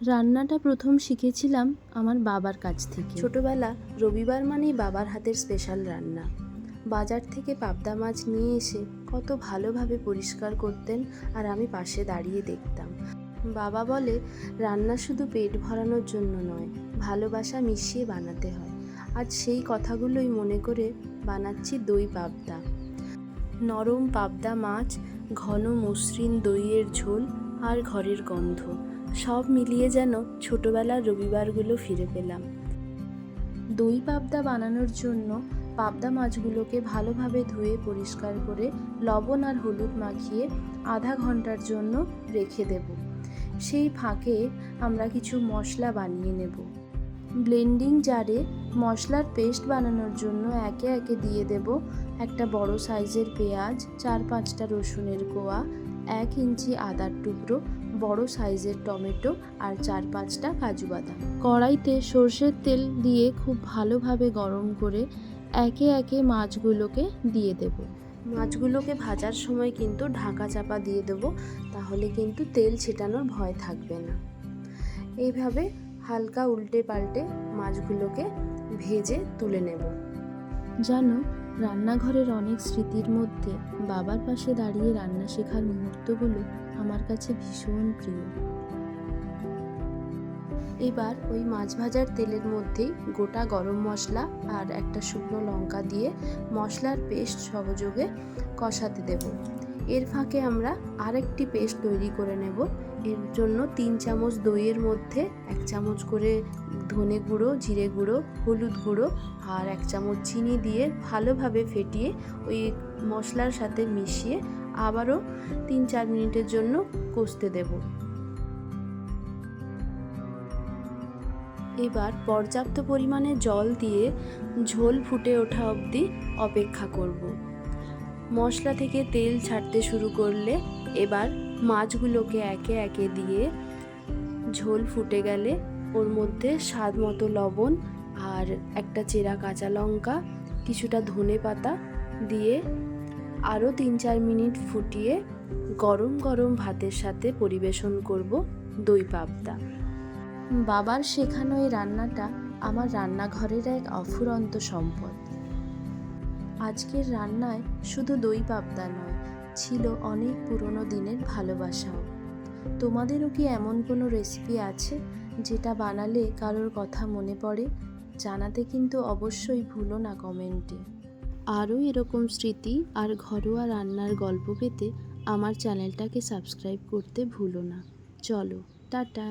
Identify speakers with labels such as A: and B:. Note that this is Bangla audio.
A: রান্নাটা প্রথম শিখেছিলাম আমার বাবার কাছ থেকে।
B: ছোটবেলা রবিবার মানেই বাবার হাতের স্পেশাল রান্না। বাজার থেকে পাবদা মাছ নিয়ে এসে কত ভালোভাবে পরিষ্কার করতেন, আর আমি পাশে দাঁড়িয়ে দেখতাম। বাবা বলে, রান্না শুধু পেট ভরানোর জন্য নয়, ভালোবাসা মিশিয়ে বানাতে হয়। আজ সেই কথাগুলোই মনে করে বানাচ্ছি দই পাবদা। নরম পাবদা মাছ, ঘন মসৃণ দইয়ের ঝোল আর ঘরের গন্ধ, সব মিলিয়ে যেন ছোটবেলার রবিবারগুলো ফিরে পেলাম।
A: দই পাবদা বানানোর জন্য পাবদা মাছগুলোকে ভালোভাবে ধুয়ে পরিষ্কার করে লবণ আর হলুদ মাখিয়ে আধা ঘন্টার জন্য রেখে দেব। সেই ফাঁকে আমরা কিছু মশলা বানিয়ে নেব। ব্লেন্ডিং জারে মশলার পেস্ট বানানোর জন্য একে একে দিয়ে দেব একটা বড় সাইজের পেঁয়াজ, 4-5টা রসুনের কোয়া, 1 ইঞ্চি আদার টুকরো, বড় সাইজের টমেটো আর 4-5টা কাজু বাদাম। কড়াইতে সর্ষের তেল দিয়ে খুব ভালোভাবে গরম করে একে একে মাছগুলোকে দিয়ে দেব।
B: মাছগুলোকে ভাজার সময় কিন্তু ঢাকা চাপা দিয়ে দেবো, তাহলে কিন্তু তেল ছেটানোর ভয় থাকবে না। এইভাবে হালকা উল্টে পাল্টে মাছগুলোকে ভেজে তুলে নেব।
A: জানো, রান্নাঘরের অনেক স্মৃতির মধ্যে বাবার পাশে দাঁড়িয়ে রান্না শেখার মুহূর্তগুলো আমার কাছে ভীষণ প্রিয়।
B: এবার ওই মাছ ভাজার তেলের মধ্যেই গোটা গরম মশলা আর একটা শুকনো লঙ্কা দিয়ে মশলার পেস্ট সহযোগে কষাতে দেব। এর ফাঁকে আমরা আরেকটি পেস্ট তৈরি করে নেব। এর জন্য 3 চামচ দইয়ের মধ্যে 1 চামচ করে ধনে গুঁড়ো, জিরে গুঁড়ো, হলুদ গুঁড়ো আর 1 চামচ চিনি দিয়ে ভালোভাবে ফেটিয়ে ওই মশলার সাথে মিশিয়ে আবারও 3-4 মিনিটের জন্য কষতে দেব। এবার পর্যাপ্ত পরিমাণে জল দিয়ে ঝোল ফুটে ওঠা অবধি অপেক্ষা করব। মশলা থেকে তেল ছাড়তে শুরু করলে এবার মাছগুলোকে একে একে দিয়ে ঝোল ফুটে গেলে ওর মধ্যে স্বাদ মতো লবণ আর একটা চেরা কাঁচা লঙ্কা, কিছুটা ধনে পাতা দিয়ে আরও 3-4 মিনিট ফুটিয়ে গরম গরম ভাতের সাথে পরিবেশন করব দই পাবদা।
A: বাবার শেখানো এই রান্নাটা আমার রান্নাঘরের এক অফুরন্ত সম্পদ। আজকের রান্নায় শুধু দই পাবদা নয়, ছিল অনেক পুরনো দিনের ভালোবাসাও। তোমাদেরও কি এমন কোনো রেসিপি আছে যেটা বানালে কারোর কথা মনে পড়ে? জানাতে কিন্তু অবশ্যই ভুলো না কমেন্টে। আরও এরকম স্মৃতি আর ঘরোয়া রান্নার গল্প পেতে আমার চ্যানেলটাকে সাবস্ক্রাইব করতে ভুলো না। চলো, টাটা।